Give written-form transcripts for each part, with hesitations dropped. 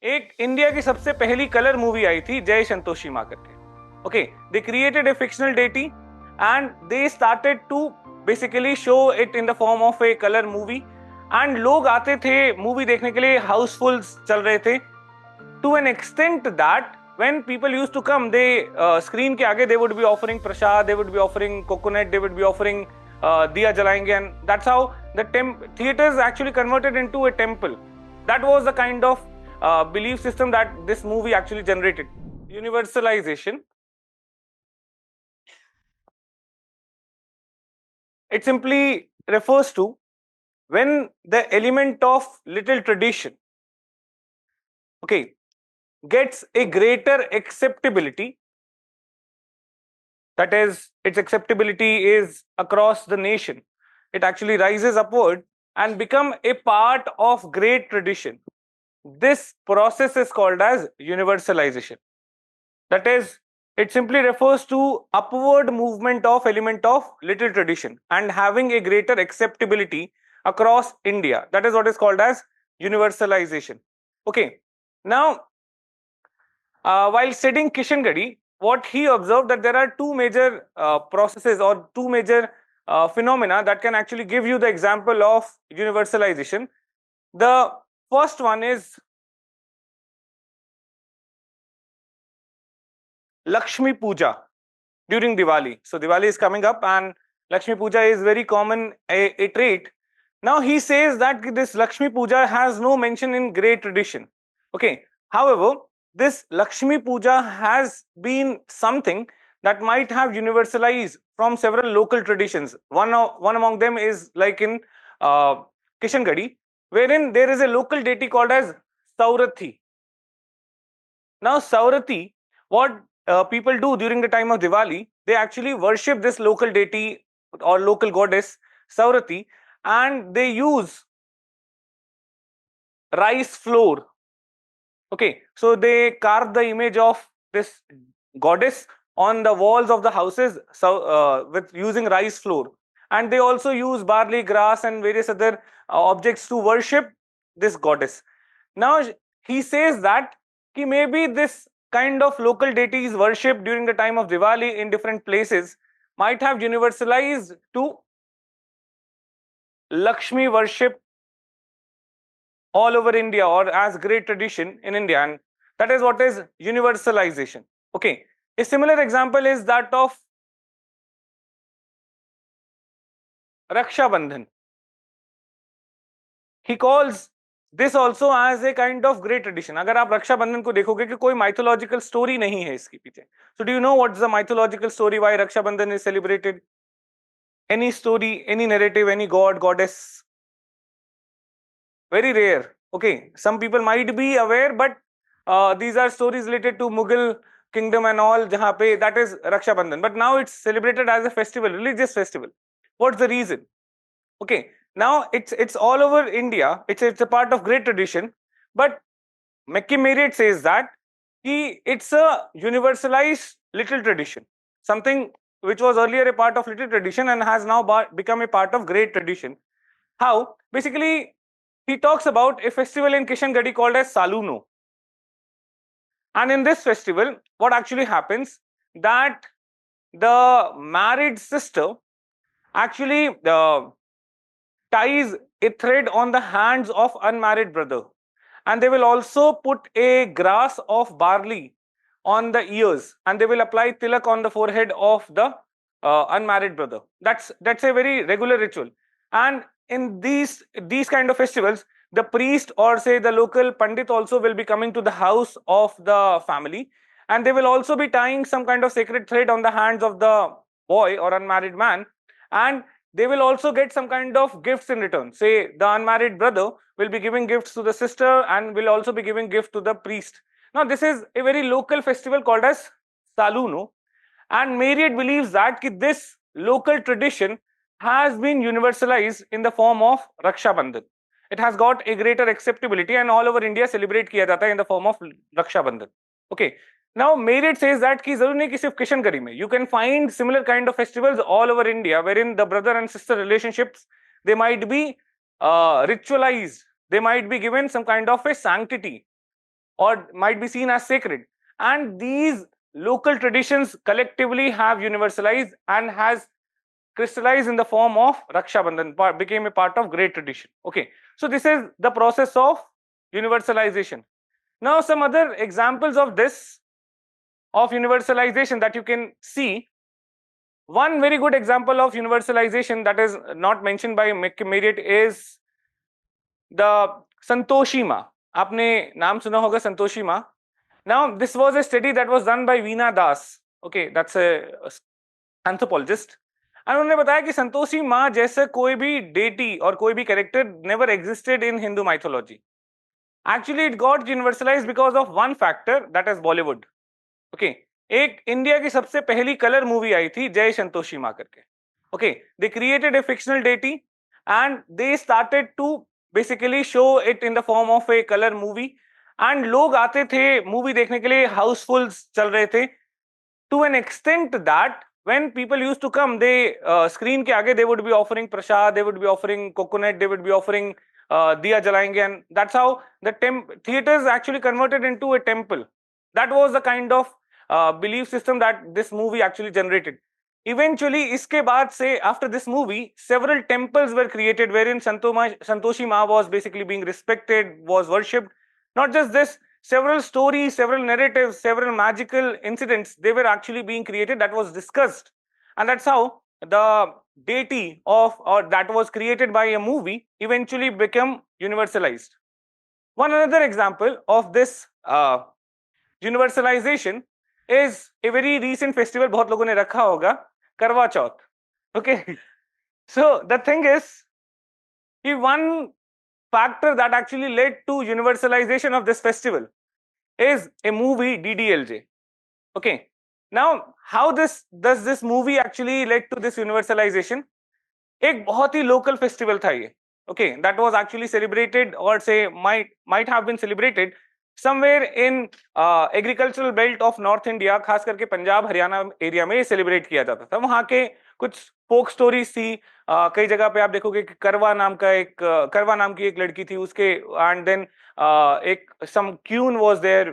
एक इंडिया की सबसे पहली कलर मूवी आई थी जय संतोषी मां करके. Okay, they created a fictional deity and they started to basically show it in the form of a colour movie. एंड लोग आते थे मूवी देखने के लिए, हाउसफुल चल रहे थे to an extent that when people used to come, they screen के आगे they would be offering prasad, they would be offering coconut, they would be offering diya jalayenge, and that's how the theaters actually converted into a temple. That was the kind of belief system that this movie actually generated. Universalization, it simply refers to when the element of little tradition, okay, gets a greater acceptability. That is, its acceptability is across the nation. It actually rises upward and become a part of great tradition. This process is called as universalization. That is, it simply refers to upward movement of element of little tradition and having a greater acceptability across India. That is what is called as universalization. Okay. Now, while studying Kishangarhi, what he observed that there are two major processes or two major phenomena that can actually give you the example of universalization. The first one is Lakshmi Puja during Diwali. So Diwali is coming up and Lakshmi Puja is very common a trait. Now he says that this Lakshmi Puja has no mention in great tradition. Okay. However, this Lakshmi Puja has been something that might have universalized from several local traditions. One among them is like in Kishangarhi, wherein there is a local deity called as Saurathi. Now, Saurathi, what people do during the time of Diwali, they actually worship this local deity or local goddess Saurathi, and they use rice flour. Okay, so they carve the image of this goddess on the walls of the houses, with using rice flour, and they also use barley grass and various other objects to worship this goddess. Now he says that maybe this kind of local deities worshipped during the time of Diwali in different places might have universalized to Lakshmi worship all over India or as great tradition in India, and that is what is universalization. Okay, a similar example is that of Rakshabandhan. He calls this also as a kind of great tradition. अगर आप रक्षाबंधन को देखोगे कि कोई mythological story नहीं है इसके पीछे. So do you know what's the mythological story why Rakshabandhan is celebrated? Any story, any narrative, any god, goddess? Very rare. Okay, some people might be aware, but these are stories related to Mughal kingdom and all, jahan pe that is Rakshabandhan. But now it's celebrated as a festival, religious festival. What's the reason? Okay, now it's all over India. It's a part of great tradition. But McKim Marriott says that it's a universalized little tradition, something which was earlier a part of little tradition and has now become a part of great tradition. How? Basically, he talks about a festival in Kishangarhi called as Saluno. And in this festival, what actually happens that the married sister actually ties a thread on the hands of unmarried brother, and they will also put a grass of barley on the ears, and they will apply tilak on the forehead of the unmarried brother. That's a very regular ritual. And in these kind of festivals, the priest or say the local pandit also will be coming to the house of the family, and they will also be tying some kind of sacred thread on the hands of the boy or unmarried man, and they will also get some kind of gifts in return. Say the unmarried brother will be giving gifts to the sister and will also be giving gift to the priest. Now this is a very local festival called as Saluno, and Marriott believes that this local tradition has been universalized in the form of Rakshabandhan. It has got a greater acceptability and all over India celebrate kiya jata hai in the form of Rakshabandhan. Okay. Now Marriott says that ki zarur nahi ki sirf Kishangarhi mein. You can find similar kind of festivals all over India wherein the brother and sister relationships, they might be ritualized. They might be given some kind of a sanctity. or might be seen as sacred. And these local traditions collectively have universalized and has crystallized in the form of Rakshabandhan, became a part of great tradition. Okay, so this is the process of universalization. Now, some other examples of this, of universalization, that you can see. One very good example of universalization that is not mentioned by McKim Marriott is the Santoshi Ma. आपने नाम सुना होगा संतोषी माँ. Now, this was a study that was done by Veena Das. Okay, that's a anthropologist. And उन्होंने बताया कि संतोषी माँ जैसे कोई भी deity और कोई भी character never existed in Hindu mythology. Actually, it got universalized because of one factor, that is Bollywood. Okay, एक इंडिया की सबसे पहली कलर मूवी आई थी जय संतोषी माँ करके. Okay, they created a fictional deity and they started to basically show it in the form of a color movie. And लोग आते थे मूवी देखने के लिए, हाउसफुल्स चल रहे थे, to an extent that when people used to come, they screen ke aage, they would be offering prasad, they would be offering coconut, they would be offering diya jalayenge, and that's how the theaters actually converted into a temple. That was the kind of belief system that this movie actually generated. Eventually, iske baad se, after this movie, several temples were created wherein Santoshi Ma was basically being respected, was worshipped. Not just this, several stories, several narratives, several magical incidents, they were actually being created, that was discussed. And that's how the deity of, or that was created by a movie, eventually become universalized. One another example of this universalization is a very recent festival, बहुत लोगों ने रखा होगा, Karwa Chauth. Okay, so the thing is, one factor that actually led to universalization of this festival is a movie, DDLJ. Okay, now how does this movie actually led to this universalization? एक बहुत ही local festival था ये. Okay, that was actually celebrated, or say might have been celebrated somewhere in agricultural belt of North India, खास करके Punjab Haryana area में celebrate किया जाता था. वहाँ के कुछ फोक स्टोरीज थी, कई जगह पे आप देखोगे कि करवा नाम की एक लड़की थी उसके, एंड देन एक सम क्यून वाज देयर,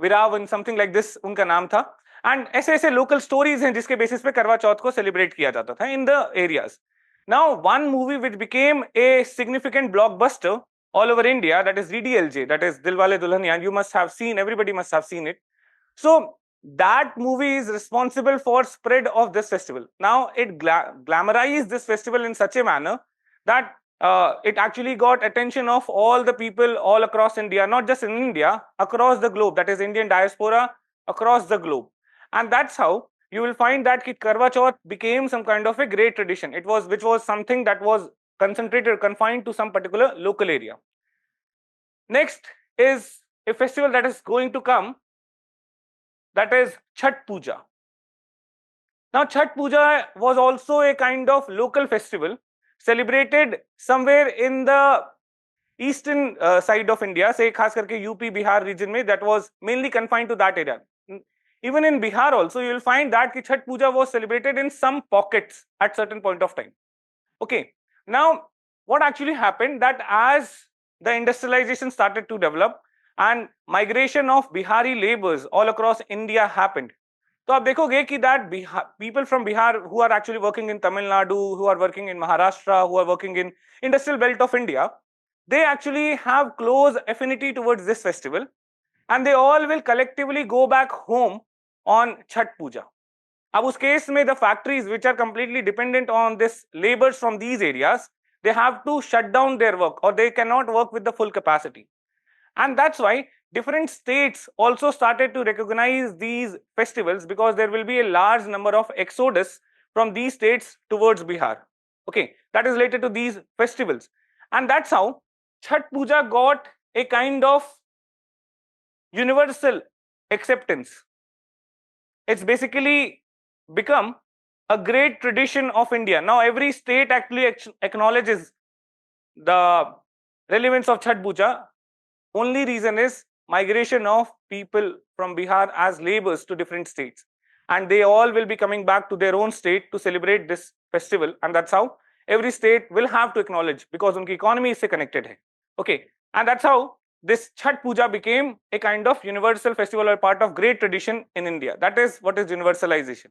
विरावन समथिंग लाइक दिस उनका नाम था. एंड ऐसे ऐसे लोकल स्टोरीज हैं जिसके बेसिस पे करवा चौथ को सेलिब्रेट किया जाता था in the areas. Now one movie which became a significant blockbuster all over India, that is DDLJ, that is Dilwale Dulhaniya, and you must have seen, everybody must have seen it. So that movie is responsible for spread of this festival. Now it glamorized this festival in such a manner that it actually got attention of all the people all across India, not just in India, across the globe, that is Indian diaspora across the globe. And that's how you will find that Karwa Chauth became some kind of a great tradition. Which was something that was concentrated, confined to some particular local area. Next is a festival that is going to come, that is Chhath Puja. Now, Chhath Puja was also a kind of local festival celebrated somewhere in the eastern side of India, say खास करके UP Bihar region में, that was mainly confined to that area. Even in Bihar also, you will find that Chhath Puja was celebrated in some pockets at certain point of time. Okay, now what actually happened, that as the industrialization started to develop and migration of Bihari laborers all across India happened, तो आप देखोगे कि that people from Bihar who are actually working in Tamil Nadu, who are working in Maharashtra, who are working in industrial belt of India, they actually have close affinity towards this festival, and they all will collectively go back home on Chhath Puja. अब उस case में the factories which are completely dependent on this laborers from these areas, they have to shut down their work, or they cannot work with the full capacity. And that's why different states also started to recognize these festivals, because there will be a large number of exodus from these states towards Bihar. Okay, that is related to these festivals. And that's how Chhath Puja got a kind of universal acceptance. It's basically become a great tradition of India. Now every state actually acknowledges the relevance of Chhath Puja. Only reason is migration of people from Bihar as laborers to different states, and they all will be coming back to their own state to celebrate this festival. And that's how every state will have to acknowledge, because unki economy is connected hai. Okay, and that's how this Chhath Puja became a kind of universal festival or part of great tradition in India. That is what is universalization.